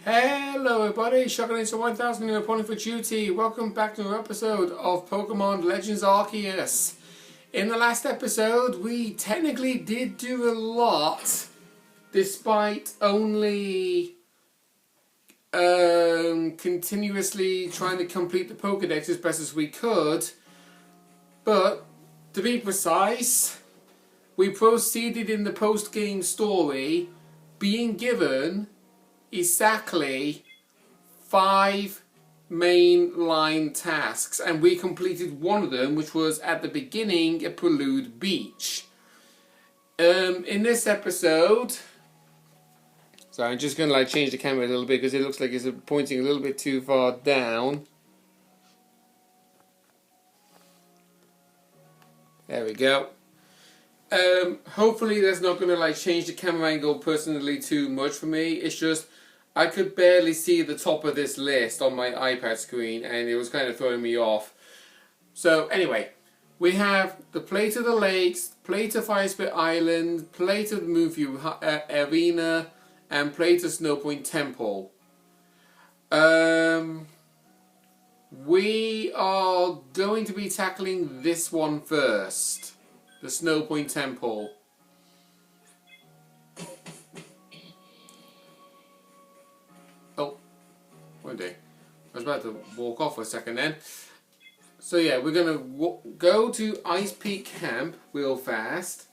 Hello everybody, Shotgun into 1000 and reporting for duty. Welcome back to another episode of Pokemon Legends Arceus. In the last episode, we technically did do a lot, despite only continuously trying to complete the Pokedex as best as we could. But, to be precise, we proceeded in the post-game story being given exactly 5 mainline tasks, and we completed one of them, which was at the beginning at Prelude Beach. In this episode, so I'm just going to change the camera a little bit because it looks like it's pointing a little bit too far down. There we go. Hopefully that's not going to change the camera angle personally too much for me. It's just I could barely see the top of this list on my iPad screen and it was kind of throwing me off. So anyway, we have the Plate of the Lakes, Plate of Firespit Island, Plate of the Movie Arena, and Plate of Snowpoint Temple. We are going to be tackling this one first. The Snowpoint Temple. Oh, one day. I was about to walk off for a second then. So yeah, we're going to go to Ice Peak Camp real fast.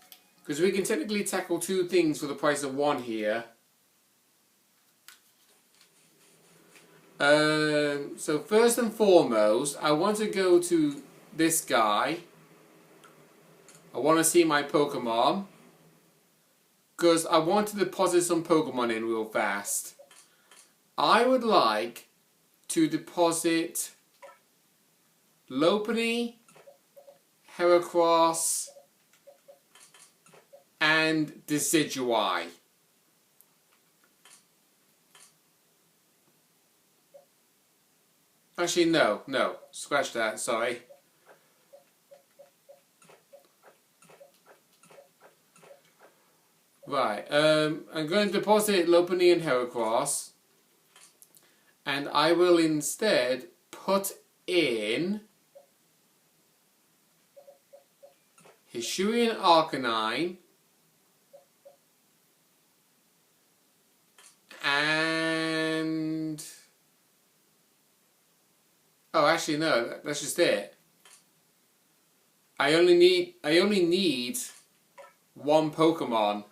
Because we can technically tackle 2 things for the price of 1 here. So first and foremost, I want to go to this guy. I want to see my Pokemon, because I want to deposit some Pokemon in real fast. I would like to deposit Lopunny, Heracross, and Decidueye. Actually, no, scratch that, sorry. Right, I'm going to deposit Lopunny and Heracross, and I will instead put in Hisuian Arcanine and... oh, actually no, that's just it. I only need 1 Pokemon.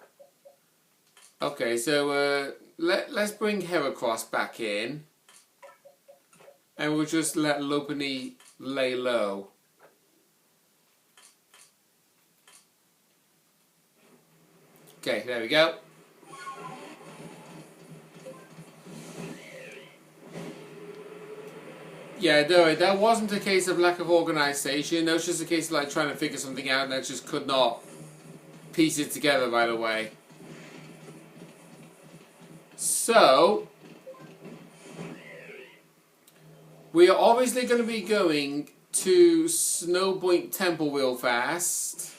Okay, so let's bring Heracross back in, and we'll just let Lopunny lay low. Okay, there we go. Yeah, no, that wasn't a case of lack of organisation. That was just a case of trying to figure something out, and I just could not piece it together right away. So, we are obviously going to be going to Snowpoint Temple real fast.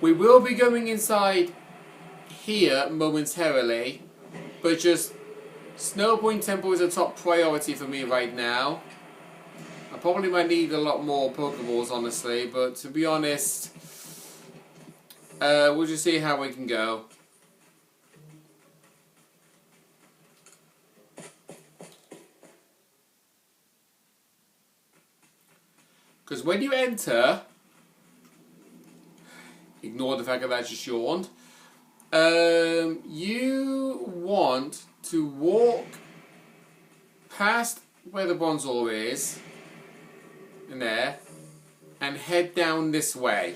We will be going inside here momentarily, but just Snowpoint Temple is a top priority for me right now. I probably might need a lot more Pokeballs, honestly, but to be honest, we'll just see how we can go. Because when you enter, ignore the fact that I just yawned, you want to walk past where the Bronzor is, in there, and head down this way.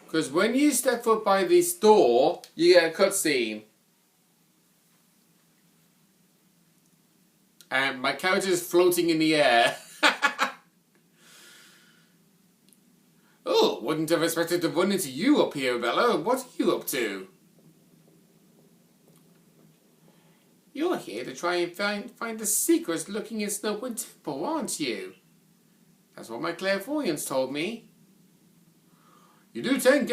Because when you step foot by this door, you get a cutscene. And my character is floating in the air. Oh, wouldn't have expected to run into you up here, Bella. What are you up to? You're here to try and find the secrets looking in Snowpoint Temple, aren't you? That's what my clairvoyance told me. You do tend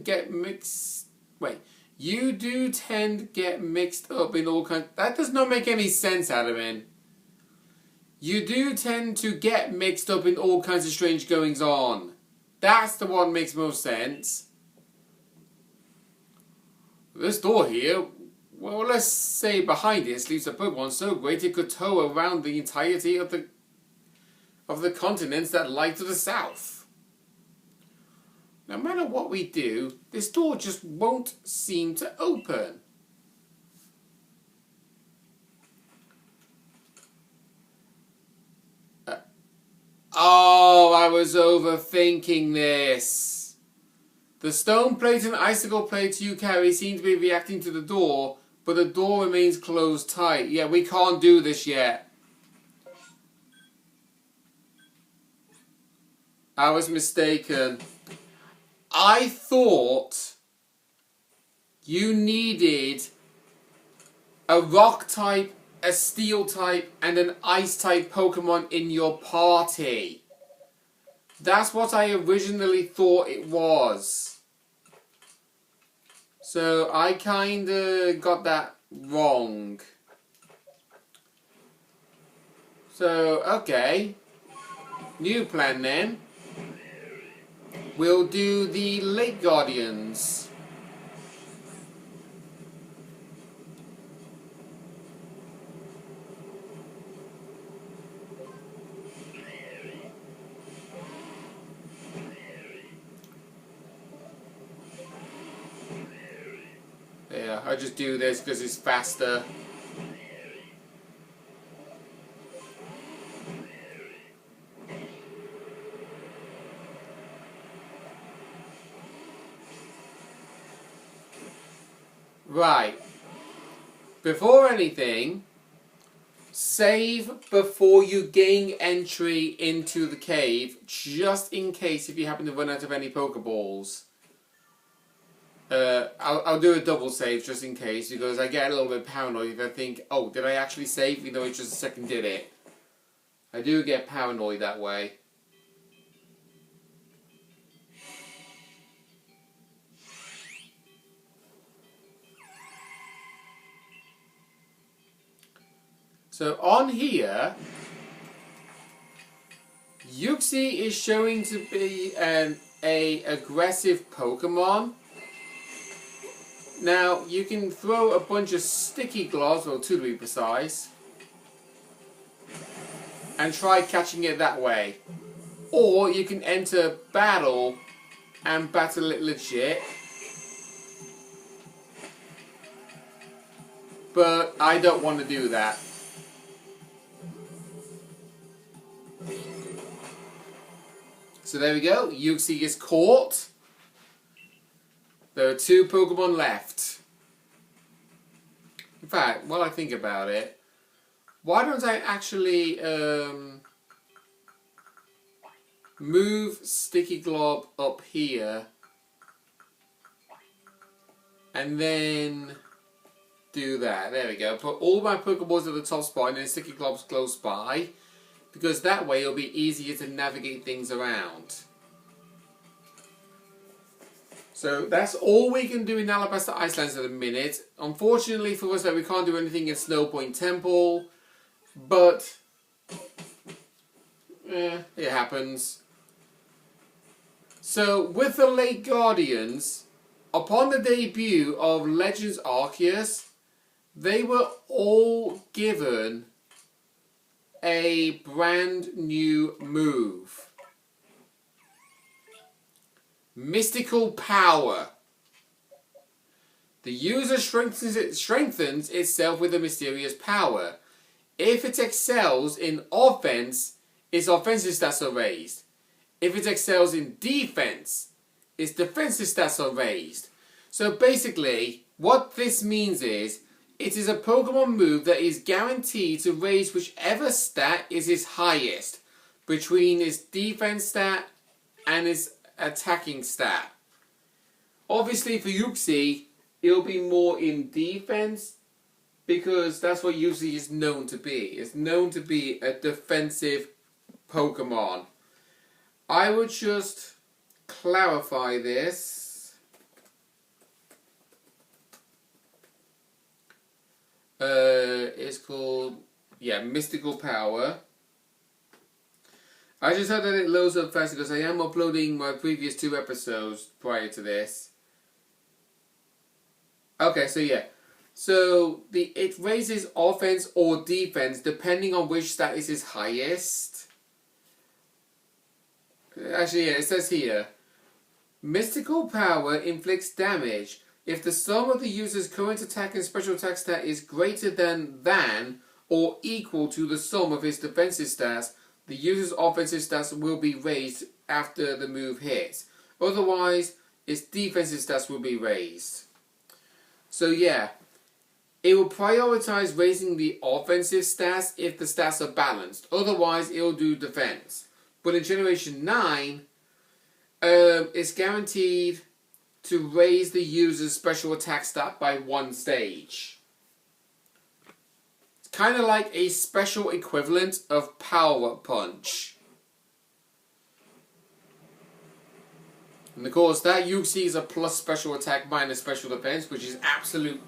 get mixed. Wait, you do tend get mixed up in all kinds. That does not make any sense, Adamin. You do tend to get mixed up in all kinds of strange goings on. That's the one that makes most sense. This door here, well, let's say behind it sleeps a Pokemon so great it could tow around the entirety of the continents that lie to the south. No matter what we do, this door just won't seem to open. Oh, I was overthinking this. The stone plate and icicle plates you carry seem to be reacting to the door, but the door remains closed tight. Yeah, we can't do this yet. I was mistaken. I thought you needed a rock type, a steel type, and an ice type Pokemon in your party. That's what I originally thought it was. So I kinda got that wrong. So, okay. New plan then. We'll do the Lake Guardians. Yeah, I just do this because it's faster. Right. Before anything, save before you gain entry into the cave, just in case if you happen to run out of any Pokeballs. I'll do a double save just in case, because I get a little bit paranoid if I think, oh, did I actually save even though it just a second did it? I do get paranoid that way. So on here, Yuxi is showing to be a aggressive Pokemon. Now, you can throw a bunch of sticky gloves, or two to be precise, and try catching it that way. Or you can enter battle and battle it legit. But I don't want to do that. So there we go, Yuxi is caught. There are 2 Pokemon left. In fact, while I think about it, why don't I actually move Sticky Glob up here and then do that. There we go. Put all my Pokeballs at the top spot and then Sticky Glob's close by, because that way it'll be easier to navigate things around. So that's all we can do in Alabasta Icelands at the minute. Unfortunately for us, we can't do anything in Snowpoint Temple, but it happens. So with the Lake Guardians, upon the debut of Legends Arceus, they were all given a brand new move. Mystical Power. The user strengthens itself with a mysterious power. If it excels in offense, its offensive stats are raised. If it excels in defense, its defensive stats are raised. So basically, what this means is, it is a Pokemon move that is guaranteed to raise whichever stat is its highest between its defense stat and its attacking stat. Obviously for Yuxi, it'll be more in defense because that's what Uxie is known to be. It's known to be a defensive Pokemon. I would just clarify this. It's called, Mystical Power. I just hope that it loads up fast because I am uploading my previous 2 episodes prior to this. Okay, so it raises offense or defense depending on which status is highest. Actually, it says here, Mystical Power inflicts damage if the sum of the user's current attack and special attack stat is greater than or equal to the sum of his defensive stats. The user's offensive stats will be raised after the move hits. Otherwise, its defensive stats will be raised. So yeah, it will prioritize raising the offensive stats if the stats are balanced. Otherwise, it will do defense. But in Generation 9, it's guaranteed to raise the user's special attack stat by 1 stage. It's kind of like a special equivalent of Power Punch. And of course, that Uxie is a plus special attack minus special defense, which is absolute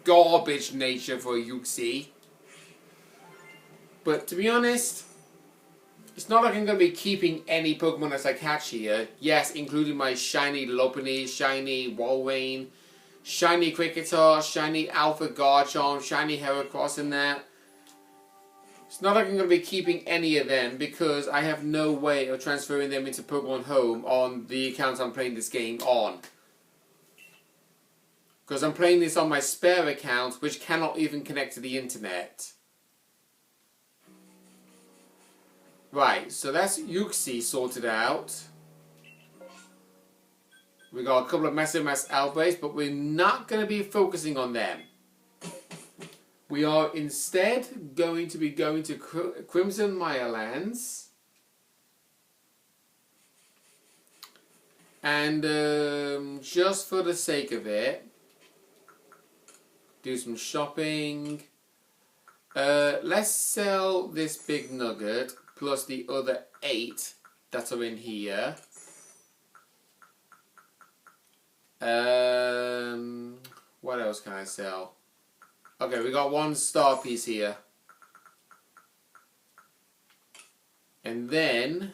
garbage nature for a Uxie. But to be honest, it's not like I'm going to be keeping any Pokemon as I catch here. Yes, including my shiny Lopunny, shiny Walrein, shiny Kricketot, shiny Alpha Garchomp, shiny Heracross in there. It's not like I'm going to be keeping any of them because I have no way of transferring them into Pokemon Home on the account I'm playing this game on. Because I'm playing this on my spare account, which cannot even connect to the internet. Right, so that's Uxie sorted out. We got a couple of massive mass outbreaks, but we're not going to be focusing on them. We are instead going to be going to Crimson Mirelands. And just for the sake of it, do some shopping. Let's sell this big nugget plus the other 8 that are in here. What else can I sell? Okay, we got 1 star piece here. And then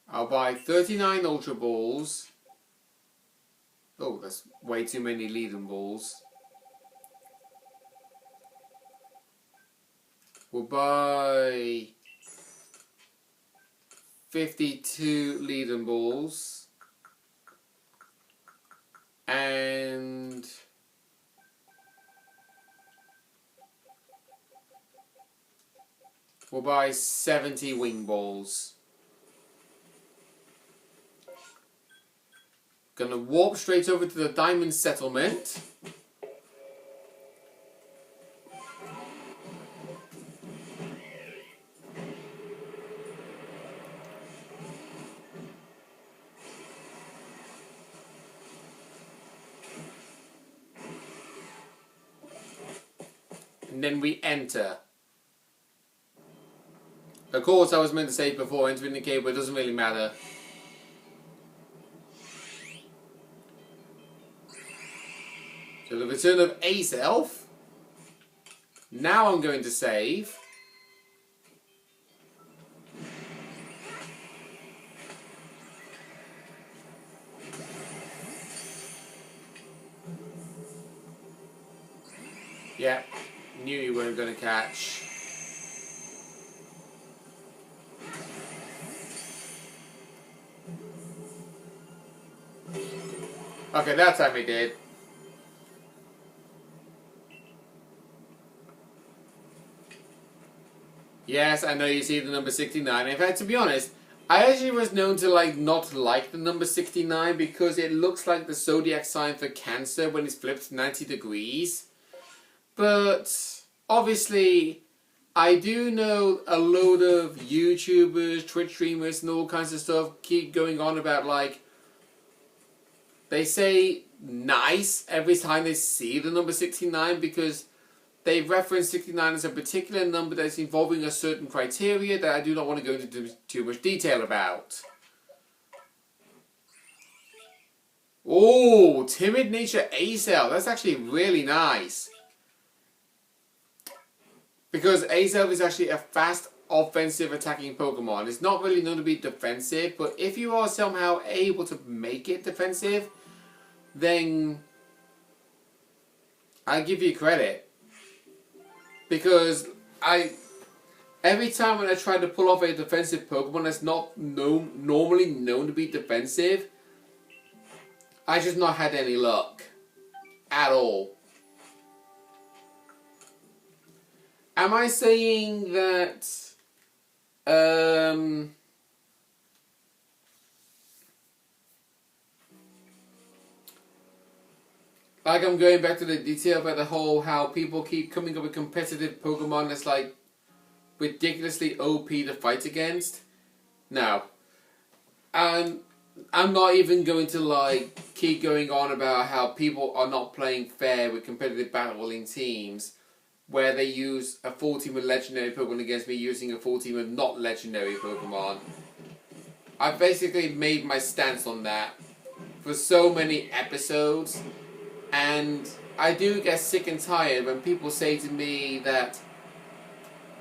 I'll buy 39 Ultra Balls. Oh, that's way too many Leading Balls. We'll buy 52 Leading Balls. And we'll buy 70 Wing Balls. Gonna warp straight over to the Diamond Settlement. And then we enter. Of course, I was meant to say before entering the cave, but it doesn't really matter. So the return of Ace Elf. Now I'm going to save. Yeah, knew you weren't going to catch. Okay, that time he did. Yes, I know you see the number 69. In fact, to be honest, I actually was known to not like the number 69 because it looks like the zodiac sign for Cancer when it's flipped 90 degrees. But obviously, I do know a load of YouTubers, Twitch streamers and all kinds of stuff keep going on about they say nice every time they see the number 69 because they reference 69 as a particular number that's involving a certain criteria that I do not want to go into too much detail about. Oh, Timid Nature Azel. That's actually really nice. Because Azel is actually a fast offensive attacking Pokemon. It's not really known to be defensive, but if you are somehow able to make it defensive, then I give you credit. Because every time when I try to pull off a defensive Pokemon that's not normally known to be defensive, I just not had any luck. At all. Am I saying that like I'm going back to the detail about the whole how people keep coming up with competitive Pokemon that's like ridiculously OP to fight against? No. I'm not even going to like keep going on about how people are not playing fair with competitive battling teams where they use a full team of legendary Pokemon against me using a full team of not legendary Pokemon. I've basically made my stance on that for so many episodes, and I do get sick and tired when people say to me that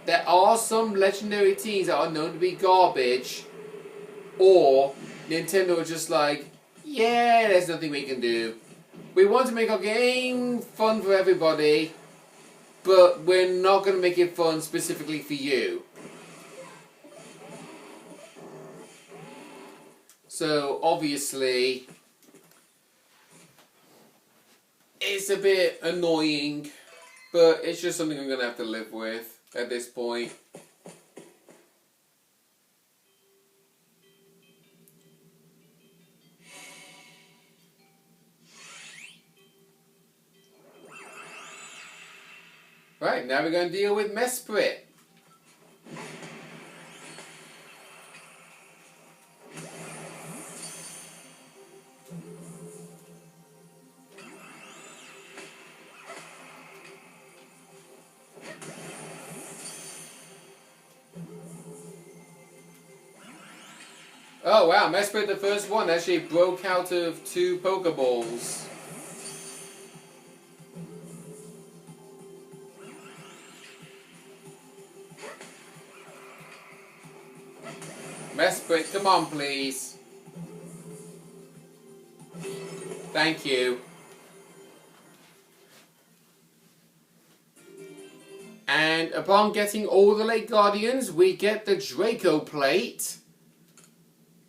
there are some legendary teams that are known to be garbage, or Nintendo are just like, yeah, there's nothing we can do. We want to make our game fun for everybody, but we're not going to make it fun specifically for you. So, obviously, it's a bit annoying, but it's just something I'm going to have to live with at this point. Right, now we're going to deal with Mesprit. Oh wow, Mesprit, the first one, actually broke out of 2 Pokeballs. Mesprit, come on please. Thank you. And upon getting all the late Guardians, we get the Draco plate.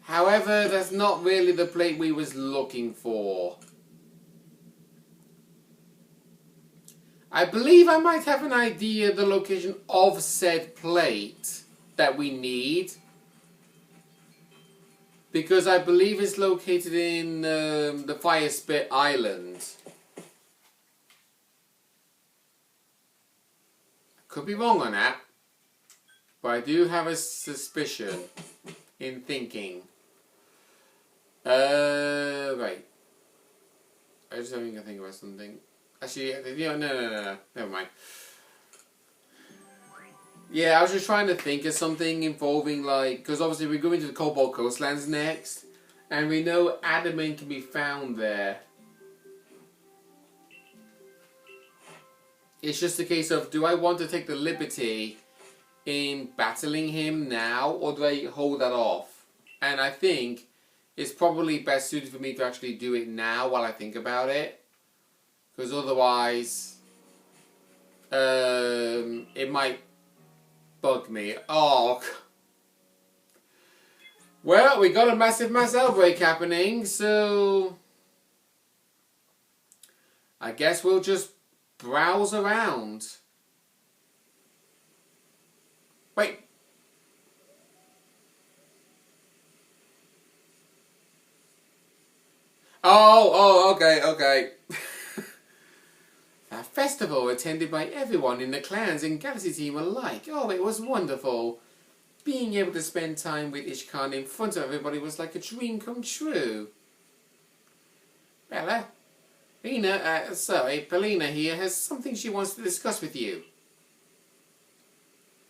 However, that's not really the plate we was looking for. I believe I might have an idea of the location of said plate that we need. Because I believe it's located in the Fire Spit Island. Could be wrong on that. But I do have a suspicion in thinking. Right. I just having to think about something. Actually, yeah, no. Never mind. Yeah, I was just trying to think of something involving, like, because obviously we're going to the Cobalt Coastlands next, and we know Adamant can be found there. It's just a case of, do I want to take the liberty in battling him now, or do I hold that off? And I think it's probably best suited for me to actually do it now while I think about it. Because otherwise, it might bug me. Oh. Well, we got a massive mass outbreak happening, so I guess we'll just browse around. Wait. Oh, okay. A festival attended by everyone in the clans and Galaxy team alike. Oh, it was wonderful. Being able to spend time with Ishkan in front of everybody was like a dream come true. Bella? Polina here has something she wants to discuss with you.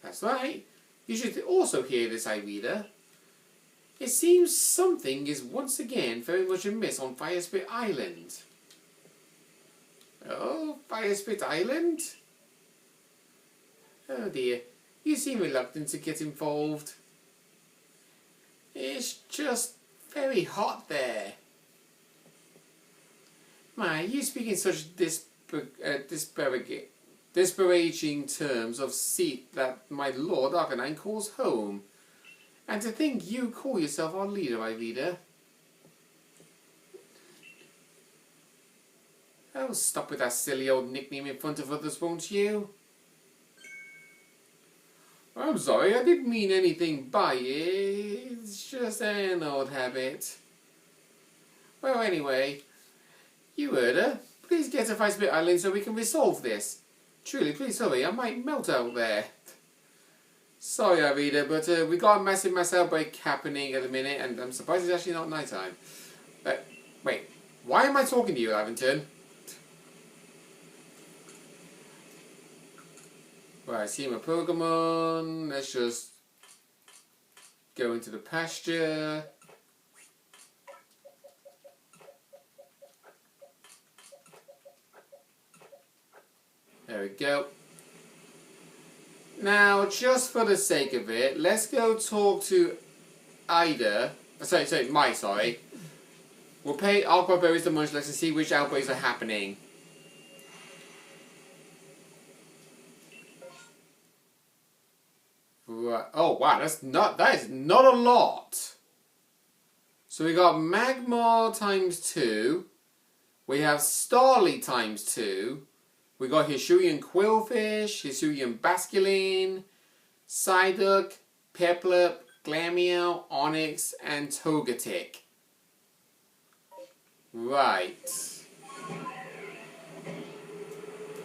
That's right. You should also hear this, Irida. It seems something is once again very much amiss on Firespit Island. Oh, Firespit Island? Oh dear, you seem reluctant to get involved. It's just very hot there. My, you speak in such disparaging terms of seat that my Lord Arcanine calls home. And to think you call yourself our leader, Irida. Oh, stop with that silly old nickname in front of others, won't you? I'm sorry, I didn't mean anything by it. It's just an old habit. Well, anyway, you heard her. Please get to Firespit Island so we can resolve this. Truly, please hurry, I might melt out there. Sorry, Irida, but we got a massive mass outbreak happening at the minute, and I'm surprised it's actually not nighttime. Wait, why am I talking to you, Lavington? Right, see my Pokemon. Let's just go into the pasture. There we go. Now, just for the sake of it, let's go talk to Ida. Sorry. We'll pay Aqua Berries the Munchlax and see which outbreaks are happening. Right. Oh wow, that is not a lot. So we got Magmar ×2. We have Starly ×2. We got Hisuian Quillfish, Hisuian Basculin, Psyduck, Peplup, Glameow, Onix, and Togetic. Right.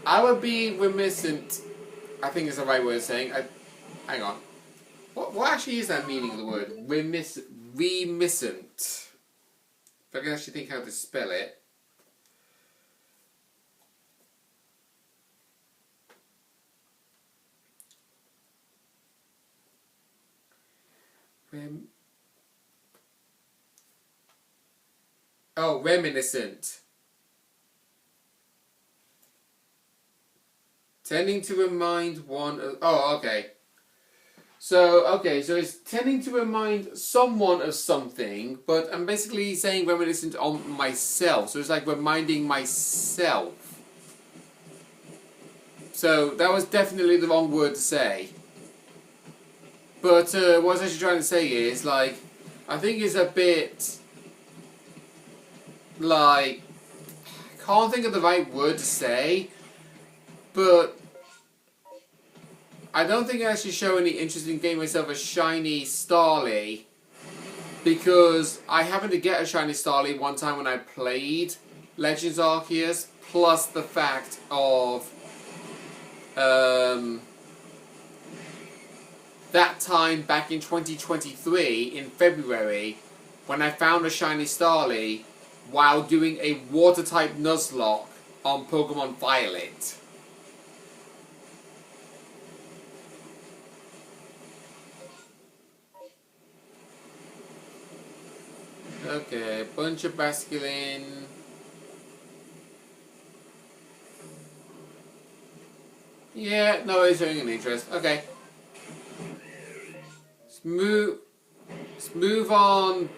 I would be reminiscent. I think is the right word of saying. Hang on. What actually is that meaning of the word? Remissant. If I can actually think how to spell it. Reminiscent. Tending to remind one of... Oh, okay. So it's tending to remind someone of something, but I'm basically saying reminiscent on myself. So it's like reminding myself. So that was definitely the wrong word to say. But what I was actually trying to say is, like, I think it's a bit, like, I can't think of the right word to say, but I don't think I actually show any interest in getting myself a shiny Starly, because I happened to get a shiny Starly one time when I played Legends Arceus, plus the fact of that time back in 2023 in February when I found a shiny Starly while doing a water type Nuzlocke on Pokemon Violet. Okay, bunch of Basculin. Yeah, no, it's showing an interest. Okay. Let's move on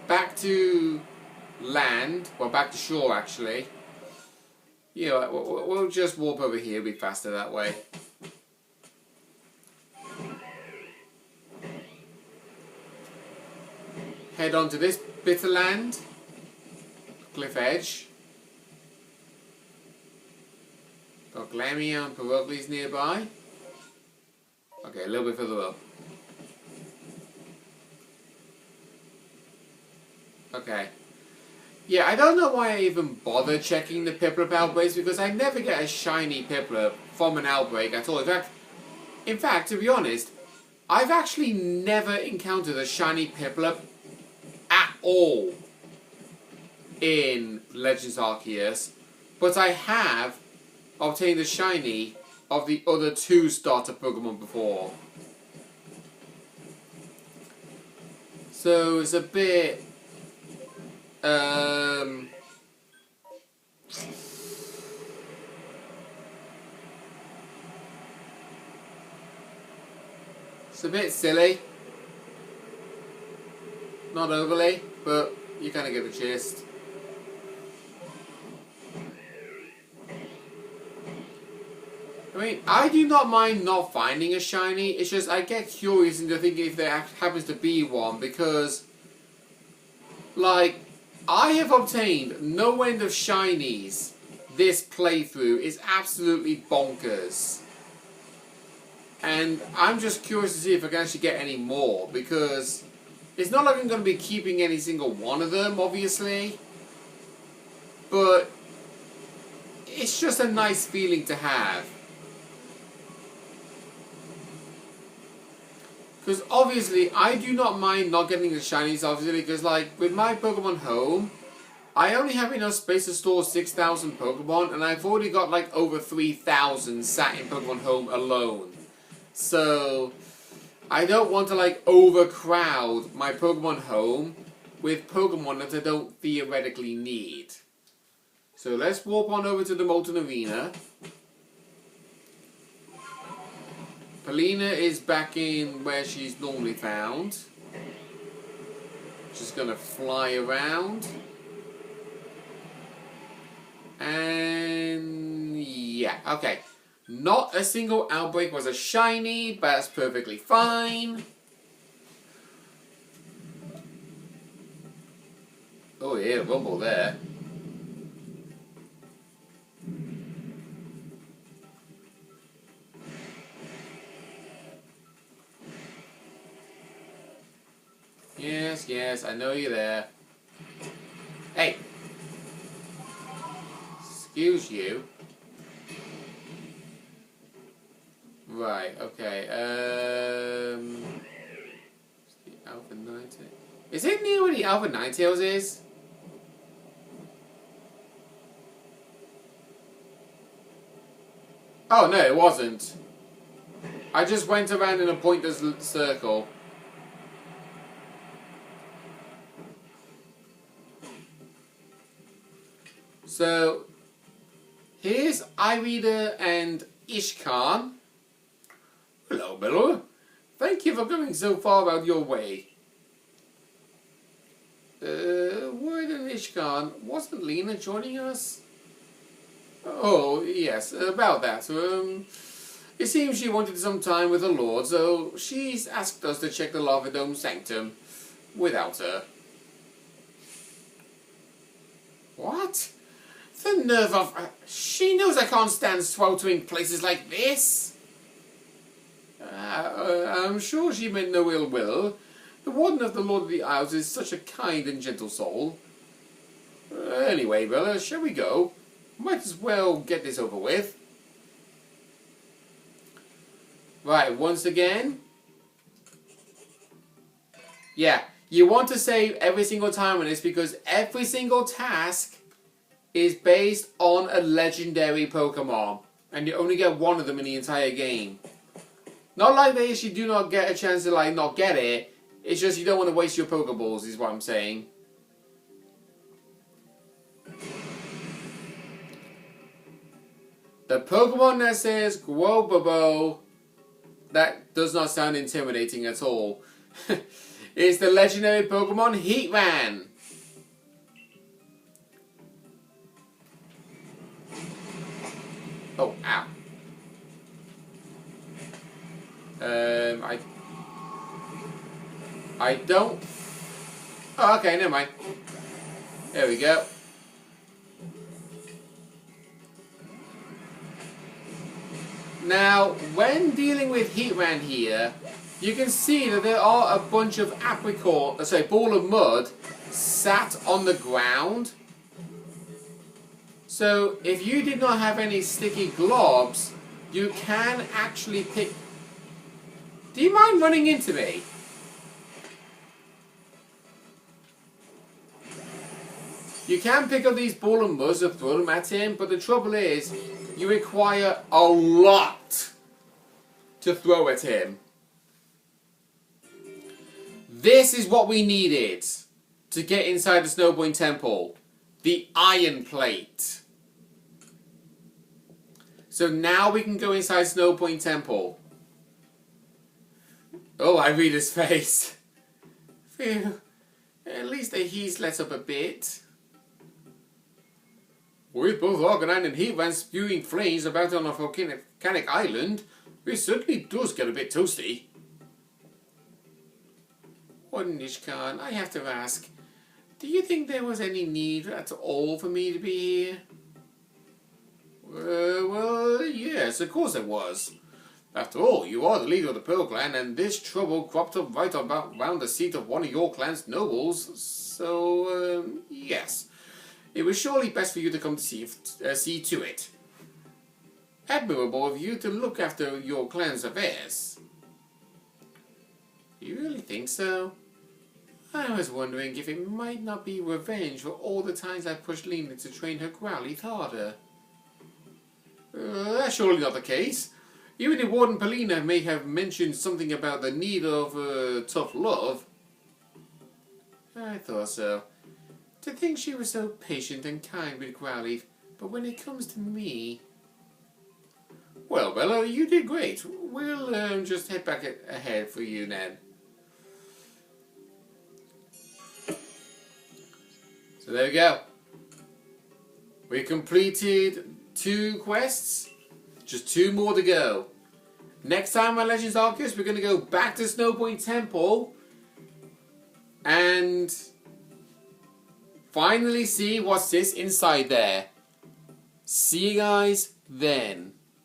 back to land. Well, back to shore, actually. Yeah, we'll just warp over here. It'll be faster that way. Head on to this bit of land. Cliff edge. Got Glameow and Perugly's nearby. Okay, a little bit further up. Okay. Yeah, I don't know why I even bother checking the Piplup outbreaks, because I never get a shiny Piplup from an outbreak at all. In fact, to be honest, I've actually never encountered a shiny Piplup at all. in Legends Arceus, but I have obtained a shiny of the other 2 starter Pokemon before. So it's a bit it's a bit silly. Not overly, but you kind of get the gist. I mean, I do not mind not finding a shiny. It's just I get curious into thinking if there happens to be one, because, like, I have obtained no end of shinies this playthrough. Is absolutely bonkers. And I'm just curious to see if I can actually get any more, because it's not like I'm going to be keeping any single one of them, obviously. But it's just a nice feeling to have. Because obviously, I do not mind not getting the shinies, obviously, because like, with my Pokemon Home, I only have enough space to store 6,000 Pokemon, and I've already got like over 3,000 sat in Pokemon Home alone. So, I don't want to like overcrowd my Pokemon Home with Pokemon that I don't theoretically need. So let's warp on over to the Molten Arena. Polina is back in where she's normally found. Just gonna fly around. And yeah, okay. Not a single outbreak was a shiny, but that's perfectly fine. Oh yeah, rumble there. Yes, yes, I know you're there. Hey! Excuse you. Right, okay, the Alpha Ninetales. Is it near where the Alpha Ninetales is? Oh, no, it wasn't. I just went around in a pointless circle. So, here's Irida and Ishkan. Hello, Bill. Thank you for coming so far out your way. Word and Ishkan, wasn't Lena joining us? Oh, yes, about that. It seems she wanted some time with her lord, so she's asked us to check the Lava Dome Sanctum without her. What? The nerve of... she knows I can't stand sweltering places like this. I'm sure she meant no ill will. The Warden of the Lord of the Isles is such a kind and gentle soul. Anyway, Bella, shall we go? Might as well get this over with. Right, once again. Yeah, you want to save every single time on this because every single task is based on a legendary Pokemon. And you only get one of them in the entire game. Not like this, you do not get a chance to like not get it. It's just you don't want to waste your Pokeballs, is what I'm saying. The Pokemon that says Guobobo, that does not sound intimidating at all. It's the legendary Pokemon Heatran. Oh, ow. I don't... oh, okay, never mind. There we go. Now, when dealing with Heatran here, you can see that there are a bunch of ball of mud sat on the ground. So, if you did not have any sticky globs, you can actually pick... do you mind running into me? You can pick up these ball and muzz and throw them at him, but the trouble is, you require a lot to throw at him. This is what we needed to get inside the Snowboy Temple. The iron plate. So now we can go inside Snowboy Temple. Oh, I read his face. Phew. At least the heat's let up a bit. With both Arcanine and Heatran spewing flames about on a volcanic island, it certainly does get a bit toasty. Nishkan, I have to ask, do you think there was any need at all for me to be here? Well, yes, of course there was. After all, you are the leader of the Pearl Clan, and this trouble cropped up right around the seat of one of your clan's nobles, so, yes. It was surely best for you to come to see to it. Admirable of you to look after your clan's affairs. You really think so? I was wondering if it might not be revenge for all the times I pushed Lena to train her Growlithe harder. That's surely not the case. Even if Warden Polina may have mentioned something about the need of tough love. I thought so. To think she was so patient and kind with Growlithe, but when it comes to me... Well, Bella, you did great. We'll just head back ahead for you then. So there we go. We completed 2 quests. Just 2 more to go. Next time on Legends Arceus, we're going to go back to Snowboy Temple and finally see what's this inside there. See you guys then.